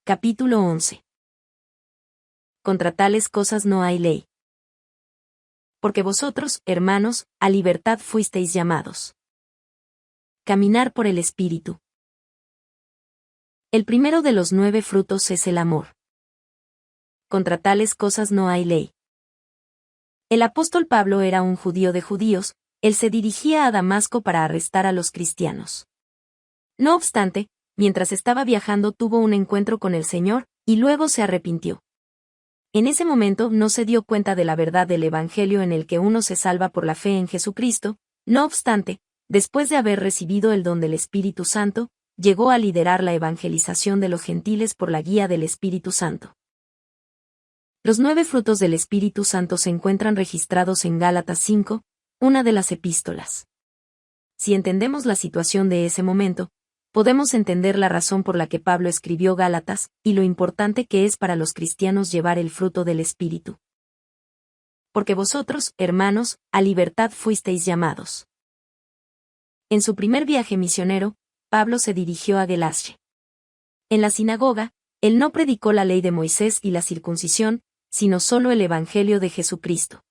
Capítulo 11. Contra tales cosas no hay ley. Porque vosotros, hermanos, a libertad fuisteis llamados. Caminar por el Espíritu. El primero de los 9 frutos es el amor. Contra tales cosas no hay ley. El apóstol Pablo era un judío de judíos, él se dirigía a Damasco para arrestar a los cristianos. No obstante, mientras estaba viajando tuvo un encuentro con el Señor, y luego se arrepintió. En ese momento no se dio cuenta de la verdad del Evangelio en el que uno se salva por la fe en Jesucristo, no obstante, después de haber recibido el don del Espíritu Santo, llegó a liderar la evangelización de los gentiles por la guía del Espíritu Santo. Los 9 frutos del Espíritu Santo se encuentran registrados en Gálatas 5, una de las epístolas. Si entendemos la situación de ese momento, podemos entender la razón por la que Pablo escribió Gálatas, y lo importante que es para los cristianos llevar el fruto del Espíritu. Porque vosotros, hermanos, a libertad fuisteis llamados. En su primer viaje misionero, Pablo se dirigió a Galacia. En la sinagoga, él no predicó la ley de Moisés y la circuncisión, sino solo el Evangelio de Jesucristo.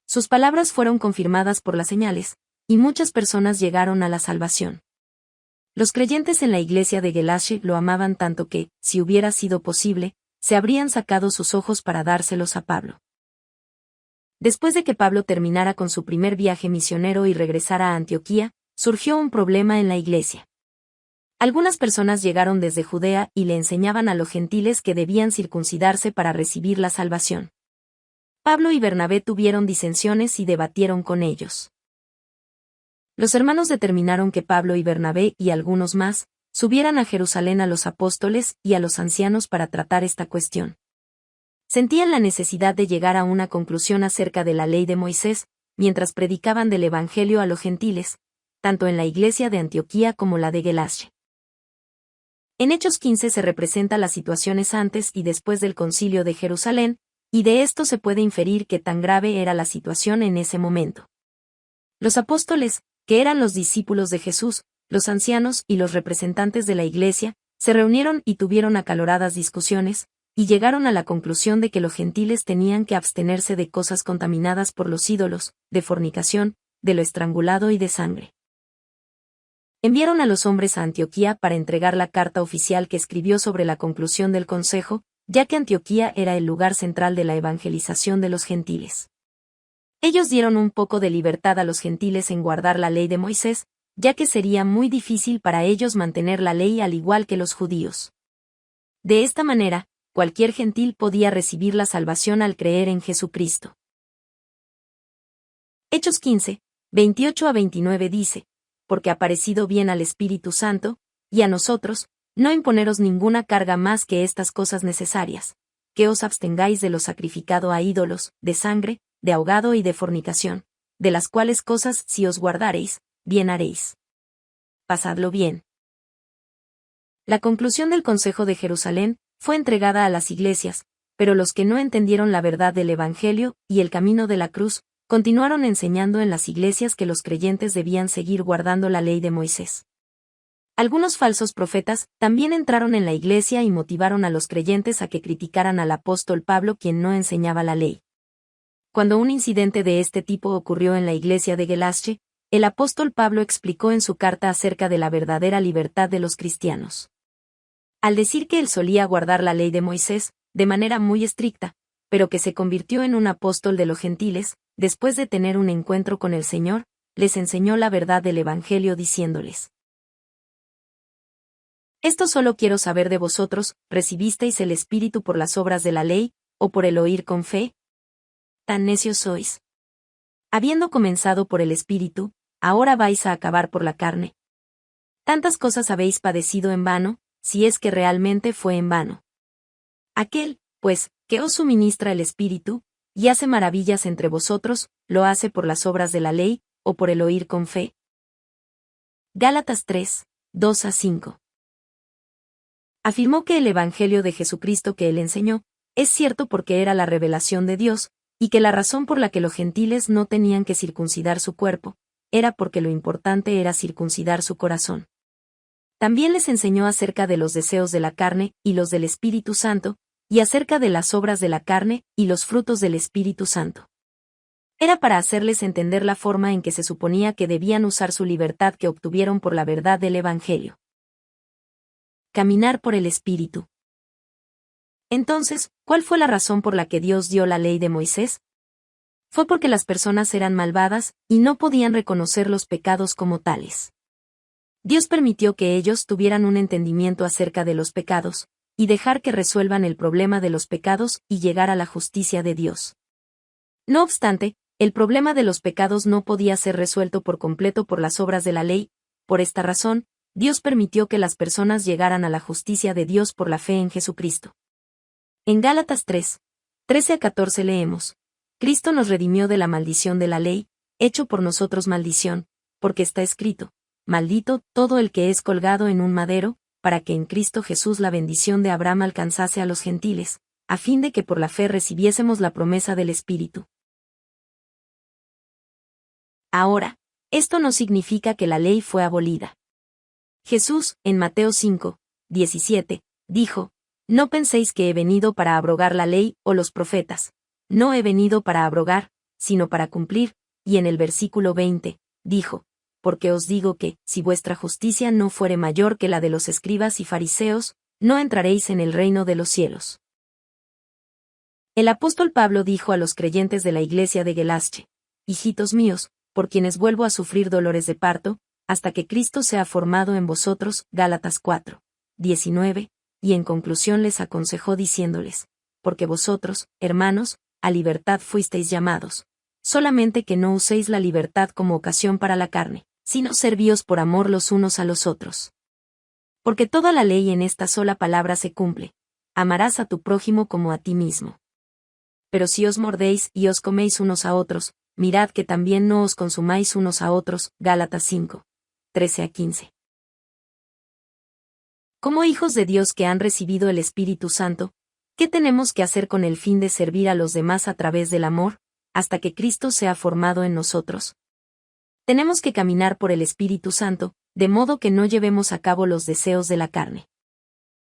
Sus palabras fueron confirmadas por las señales, y muchas personas llegaron a la salvación. Los creyentes en la iglesia de Galacia lo amaban tanto que, si hubiera sido posible, se habrían sacado sus ojos para dárselos a Pablo. Después de que Pablo terminara con su primer viaje misionero y regresara a Antioquía, surgió un problema en la iglesia. Algunas personas llegaron desde Judea y le enseñaban a los gentiles que debían circuncidarse para recibir la salvación. Pablo y Bernabé tuvieron disensiones y debatieron con ellos. Los hermanos determinaron que Pablo y Bernabé y algunos más subieran a Jerusalén a los apóstoles y a los ancianos para tratar esta cuestión. Sentían la necesidad de llegar a una conclusión acerca de la ley de Moisés, mientras predicaban del Evangelio a los gentiles, tanto en la iglesia de Antioquía como la de Galacia. En Hechos 15 se representa las situaciones antes y después del concilio de Jerusalén, y de esto se puede inferir que tan grave era la situación en ese momento. Los apóstoles, que eran los discípulos de Jesús, los ancianos y los representantes de la iglesia, se reunieron y tuvieron acaloradas discusiones, y llegaron a la conclusión de que los gentiles tenían que abstenerse de cosas contaminadas por los ídolos, de fornicación, de lo estrangulado y de sangre. Enviaron a los hombres a Antioquía para entregar la carta oficial que escribió sobre la conclusión del consejo, ya que Antioquía era el lugar central de la evangelización de los gentiles. Ellos dieron un poco de libertad a los gentiles en guardar la ley de Moisés, ya que sería muy difícil para ellos mantener la ley al igual que los judíos. De esta manera, cualquier gentil podía recibir la salvación al creer en Jesucristo. Hechos 15, 28 a 29 dice, porque ha parecido bien al Espíritu Santo, y a nosotros, no imponeros ninguna carga más que estas cosas necesarias, que os abstengáis de lo sacrificado a ídolos, de sangre, de ahogado y de fornicación, de las cuales cosas si os guardareis, bien haréis. Pasadlo bien. La conclusión del Consejo de Jerusalén fue entregada a las iglesias, pero los que no entendieron la verdad del Evangelio y el camino de la cruz, continuaron enseñando en las iglesias que los creyentes debían seguir guardando la ley de Moisés. Algunos falsos profetas también entraron en la iglesia y motivaron a los creyentes a que criticaran al apóstol Pablo quien no enseñaba la ley. Cuando un incidente de este tipo ocurrió en la iglesia de Galacia, el apóstol Pablo explicó en su carta acerca de la verdadera libertad de los cristianos. Al decir que él solía guardar la ley de Moisés, de manera muy estricta, pero que se convirtió en un apóstol de los gentiles, después de tener un encuentro con el Señor, les enseñó la verdad del Evangelio diciéndoles: Esto solo quiero saber de vosotros, ¿recibisteis el Espíritu por las obras de la ley, o por el oír con fe? Tan necios sois. Habiendo comenzado por el Espíritu, ahora vais a acabar por la carne. Tantas cosas habéis padecido en vano, si es que realmente fue en vano. Aquel, pues, que os suministra el Espíritu, y hace maravillas entre vosotros, ¿lo hace por las obras de la ley, o por el oír con fe? Gálatas 3, 2 a 5. Afirmó que el Evangelio de Jesucristo que él enseñó, es cierto porque era la revelación de Dios, y que la razón por la que los gentiles no tenían que circuncidar su cuerpo, era porque lo importante era circuncidar su corazón. También les enseñó acerca de los deseos de la carne y los del Espíritu Santo, y acerca de las obras de la carne y los frutos del Espíritu Santo. Era para hacerles entender la forma en que se suponía que debían usar su libertad que obtuvieron por la verdad del Evangelio. Caminar por el Espíritu. Entonces, ¿cuál fue la razón por la que Dios dio la ley de Moisés? Fue porque las personas eran malvadas y no podían reconocer los pecados como tales. Dios permitió que ellos tuvieran un entendimiento acerca de los pecados, y dejar que resuelvan el problema de los pecados y llegar a la justicia de Dios. No obstante, el problema de los pecados no podía ser resuelto por completo por las obras de la ley. Por esta razón, Dios permitió que las personas llegaran a la justicia de Dios por la fe en Jesucristo. En Gálatas 3, 13-14 leemos: Cristo nos redimió de la maldición de la ley, hecho por nosotros maldición, porque está escrito: maldito todo el que es colgado en un madero, para que en Cristo Jesús la bendición de Abraham alcanzase a los gentiles, a fin de que por la fe recibiésemos la promesa del Espíritu. Ahora, esto no significa que la ley fue abolida. Jesús, en Mateo 5, 17, dijo: no penséis que he venido para abrogar la ley o los profetas. No he venido para abrogar, sino para cumplir. Y en el versículo 20, dijo: porque os digo que, si vuestra justicia no fuere mayor que la de los escribas y fariseos, no entraréis en el reino de los cielos. El apóstol Pablo dijo a los creyentes de la iglesia de Galacia: hijitos míos, por quienes vuelvo a sufrir dolores de parto, hasta que Cristo sea formado en vosotros. Gálatas 4, 19, y en conclusión les aconsejó diciéndoles: porque vosotros, hermanos, a libertad fuisteis llamados, solamente que no uséis la libertad como ocasión para la carne, sino servíos por amor los unos a los otros. Porque toda la ley en esta sola palabra se cumple: amarás a tu prójimo como a ti mismo. Pero si os mordéis y os coméis unos a otros, mirad que también no os consumáis unos a otros. Gálatas 5, 13-15. Como hijos de Dios que han recibido el Espíritu Santo, ¿qué tenemos que hacer con el fin de servir a los demás a través del amor, hasta que Cristo sea formado en nosotros? Tenemos que caminar por el Espíritu Santo, de modo que no llevemos a cabo los deseos de la carne.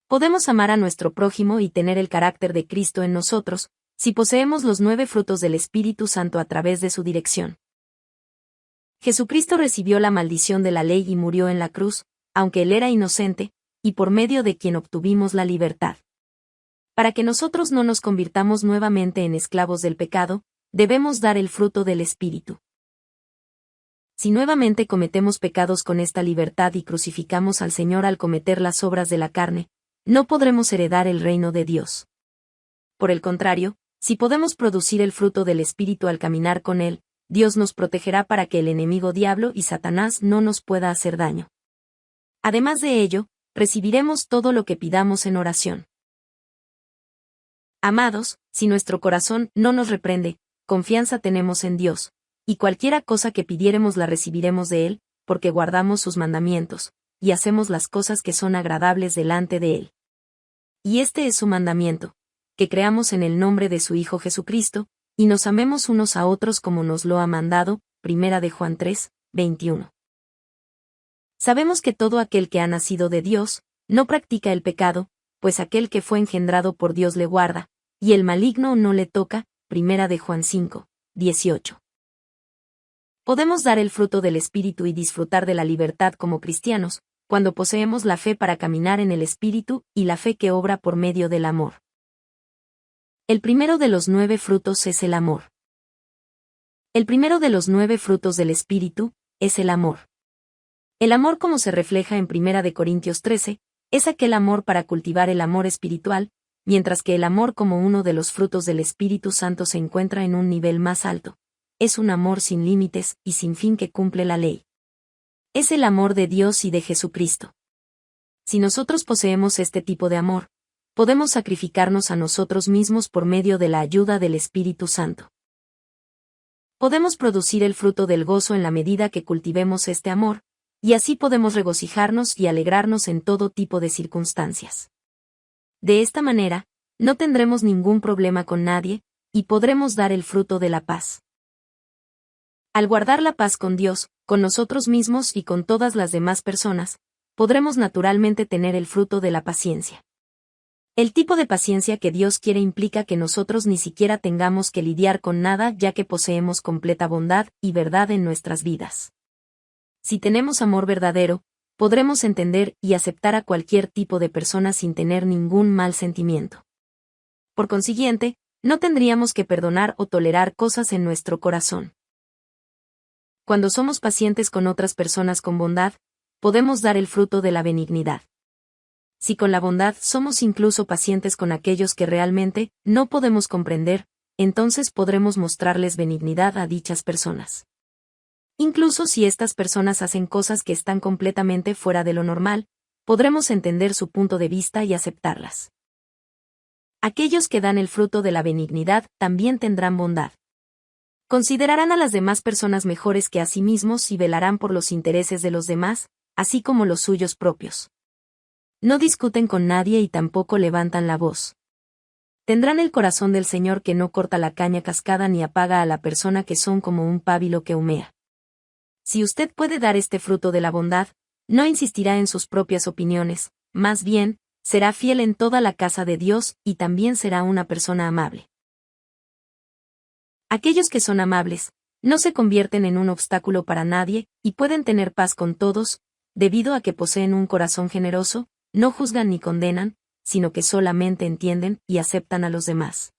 Podemos amar a nuestro prójimo y tener el carácter de Cristo en nosotros, si poseemos los 9 frutos del Espíritu Santo a través de su dirección. Jesucristo recibió la maldición de la ley y murió en la cruz, aunque él era inocente, y por medio de quien obtuvimos la libertad. Para que nosotros no nos convirtamos nuevamente en esclavos del pecado, debemos dar el fruto del Espíritu. Si nuevamente cometemos pecados con esta libertad y crucificamos al Señor al cometer las obras de la carne, no podremos heredar el reino de Dios. Por el contrario, si podemos producir el fruto del Espíritu al caminar con Él, Dios nos protegerá para que el enemigo diablo y Satanás no nos pueda hacer daño. Además de ello, recibiremos todo lo que pidamos en oración. Amados, si nuestro corazón no nos reprende, confianza tenemos en Dios, y cualquiera cosa que pidiéremos la recibiremos de Él, porque guardamos sus mandamientos, y hacemos las cosas que son agradables delante de Él. Y este es su mandamiento: que creamos en el nombre de su Hijo Jesucristo, y nos amemos unos a otros como nos lo ha mandado. 1 de Juan 3, 21. Sabemos que todo aquel que ha nacido de Dios, no practica el pecado, pues aquel que fue engendrado por Dios le guarda, y el maligno no le toca. 1 de Juan 5, 18. Podemos dar el fruto del Espíritu y disfrutar de la libertad como cristianos, cuando poseemos la fe para caminar en el Espíritu y la fe que obra por medio del amor. El primero de los 9 frutos es el amor. El primero de los 9 frutos del Espíritu es el amor. El amor, como se refleja en 1 de Corintios 13, es aquel amor para cultivar el amor espiritual, mientras que el amor como uno de los frutos del Espíritu Santo se encuentra en un nivel más alto. Es un amor sin límites y sin fin que cumple la ley. Es el amor de Dios y de Jesucristo. Si nosotros poseemos este tipo de amor, podemos sacrificarnos a nosotros mismos por medio de la ayuda del Espíritu Santo. Podemos producir el fruto del gozo en la medida que cultivemos este amor, y así podemos regocijarnos y alegrarnos en todo tipo de circunstancias. De esta manera, no tendremos ningún problema con nadie, y podremos dar el fruto de la paz. Al guardar la paz con Dios, con nosotros mismos y con todas las demás personas, podremos naturalmente tener el fruto de la paciencia. El tipo de paciencia que Dios quiere implica que nosotros ni siquiera tengamos que lidiar con nada ya que poseemos completa bondad y verdad en nuestras vidas. Si tenemos amor verdadero, podremos entender y aceptar a cualquier tipo de persona sin tener ningún mal sentimiento. Por consiguiente, no tendríamos que perdonar o tolerar cosas en nuestro corazón. Cuando somos pacientes con otras personas con bondad, podemos dar el fruto de la benignidad. Si con la bondad somos incluso pacientes con aquellos que realmente no podemos comprender, entonces podremos mostrarles benignidad a dichas personas. Incluso si estas personas hacen cosas que están completamente fuera de lo normal, podremos entender su punto de vista y aceptarlas. Aquellos que dan el fruto de la benignidad también tendrán bondad. Considerarán a las demás personas mejores que a sí mismos y velarán por los intereses de los demás, así como los suyos propios. No discuten con nadie y tampoco levantan la voz. Tendrán el corazón del Señor que no corta la caña cascada ni apaga a la persona que son como un pábilo que humea. Si usted puede dar este fruto de la bondad, no insistirá en sus propias opiniones, más bien, será fiel en toda la casa de Dios y también será una persona amable. Aquellos que son amables, no se convierten en un obstáculo para nadie y pueden tener paz con todos, debido a que poseen un corazón generoso, no juzgan ni condenan, sino que solamente entienden y aceptan a los demás.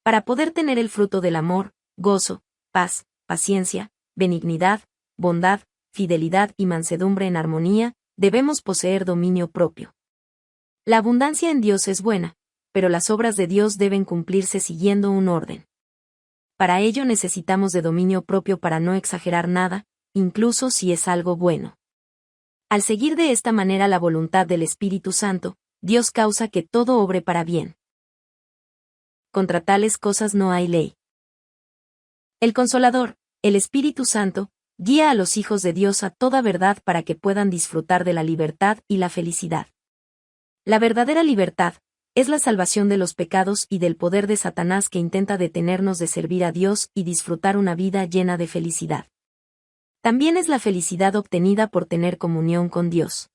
Para poder tener el fruto del amor, gozo, paz, paciencia, benignidad, bondad, fidelidad y mansedumbre en armonía, debemos poseer dominio propio. La abundancia en Dios es buena, pero las obras de Dios deben cumplirse siguiendo un orden. Para ello necesitamos de dominio propio para no exagerar nada, incluso si es algo bueno. Al seguir de esta manera la voluntad del Espíritu Santo, Dios causa que todo obre para bien. Contra tales cosas no hay ley. El Consolador, el Espíritu Santo, guía a los hijos de Dios a toda verdad para que puedan disfrutar de la libertad y la felicidad. La verdadera libertad es la salvación de los pecados y del poder de Satanás que intenta detenernos de servir a Dios y disfrutar una vida llena de felicidad. También es la felicidad obtenida por tener comunión con Dios.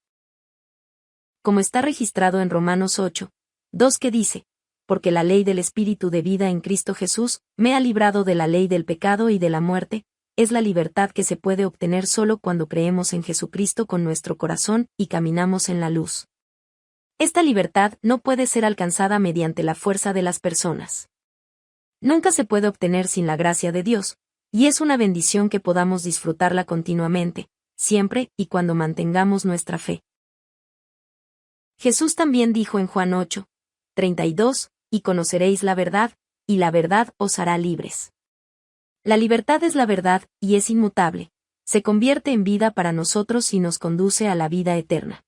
Como está registrado en Romanos 8, 2 que dice, porque la ley del Espíritu de vida en Cristo Jesús me ha librado de la ley del pecado y de la muerte, es la libertad que se puede obtener solo cuando creemos en Jesucristo con nuestro corazón y caminamos en la luz. Esta libertad no puede ser alcanzada mediante la fuerza de las personas. Nunca se puede obtener sin la gracia de Dios, y es una bendición que podamos disfrutarla continuamente, siempre y cuando mantengamos nuestra fe. Jesús también dijo en Juan 8, 32, y conoceréis la verdad, y la verdad os hará libres. La libertad es la verdad, y es inmutable, se convierte en vida para nosotros y nos conduce a la vida eterna.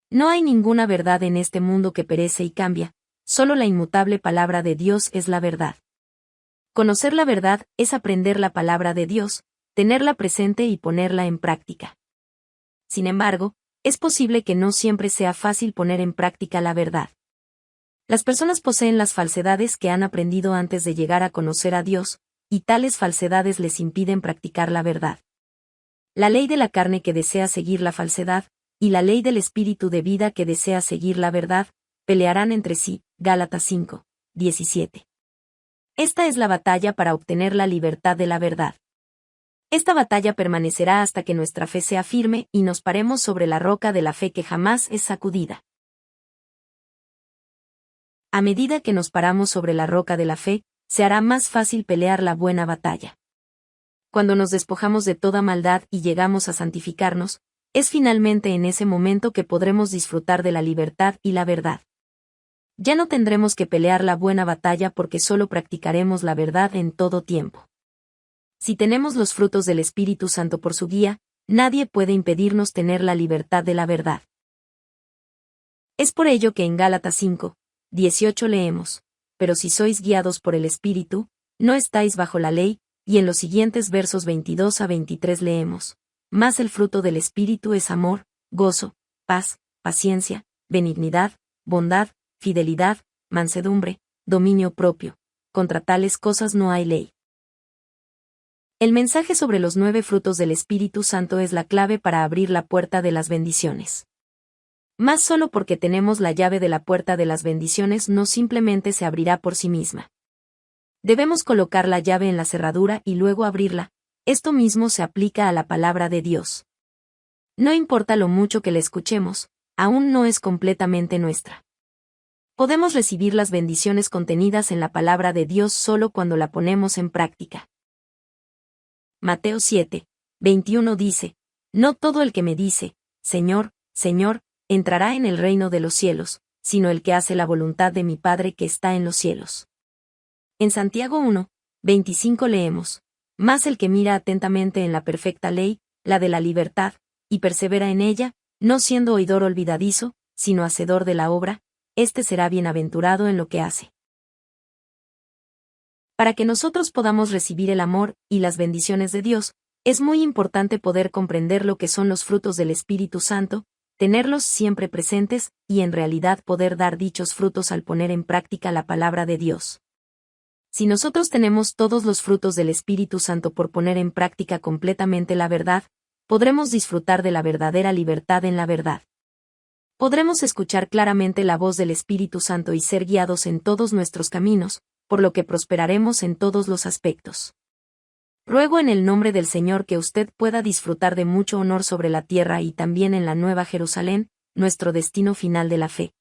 No hay ninguna verdad en este mundo que perece y cambia, solo la inmutable palabra de Dios es la verdad. Conocer la verdad es aprender la palabra de Dios, tenerla presente y ponerla en práctica. Sin embargo, es posible que no siempre sea fácil poner en práctica la verdad. Las personas poseen las falsedades que han aprendido antes de llegar a conocer a Dios, y tales falsedades les impiden practicar la verdad. La ley de la carne que desea seguir la falsedad, y la ley del espíritu de vida que desea seguir la verdad, pelearán entre sí. Gálatas 5, 17. Esta es la batalla para obtener la libertad de la verdad. Esta batalla permanecerá hasta que nuestra fe sea firme y nos paremos sobre la roca de la fe que jamás es sacudida. A medida que nos paramos sobre la roca de la fe, se hará más fácil pelear la buena batalla. Cuando nos despojamos de toda maldad y llegamos a santificarnos, es finalmente en ese momento que podremos disfrutar de la libertad y la verdad. Ya no tendremos que pelear la buena batalla porque solo practicaremos la verdad en todo tiempo. Si tenemos los frutos del Espíritu Santo por su guía, nadie puede impedirnos tener la libertad de la verdad. Es por ello que en Gálatas 5, 18 leemos, pero si sois guiados por el Espíritu, no estáis bajo la ley, y en los siguientes versos 22 a 23 leemos, mas el fruto del Espíritu es amor, gozo, paz, paciencia, benignidad, bondad, fidelidad, mansedumbre, dominio propio. Contra tales cosas no hay ley. El mensaje sobre los 9 frutos del Espíritu Santo es la clave para abrir la puerta de las bendiciones. Más solo porque tenemos la llave de la puerta de las bendiciones no simplemente se abrirá por sí misma. Debemos colocar la llave en la cerradura y luego abrirla. Esto mismo se aplica a la palabra de Dios. No importa lo mucho que la escuchemos, aún no es completamente nuestra. Podemos recibir las bendiciones contenidas en la palabra de Dios solo cuando la ponemos en práctica. Mateo 7, 21 dice, no todo el que me dice, Señor, Señor, entrará en el reino de los cielos, sino el que hace la voluntad de mi Padre que está en los cielos. En Santiago 1, 25 leemos, mas el que mira atentamente en la perfecta ley, la de la libertad, y persevera en ella, no siendo oidor olvidadizo, sino hacedor de la obra, éste será bienaventurado en lo que hace. Para que nosotros podamos recibir el amor y las bendiciones de Dios, es muy importante poder comprender lo que son los frutos del Espíritu Santo, tenerlos siempre presentes y en realidad poder dar dichos frutos al poner en práctica la palabra de Dios. Si nosotros tenemos todos los frutos del Espíritu Santo por poner en práctica completamente la verdad, podremos disfrutar de la verdadera libertad en la verdad. Podremos escuchar claramente la voz del Espíritu Santo y ser guiados en todos nuestros caminos, por lo que prosperaremos en todos los aspectos. Ruego en el nombre del Señor que usted pueda disfrutar de mucho honor sobre la tierra y también en la Nueva Jerusalén, nuestro destino final de la fe.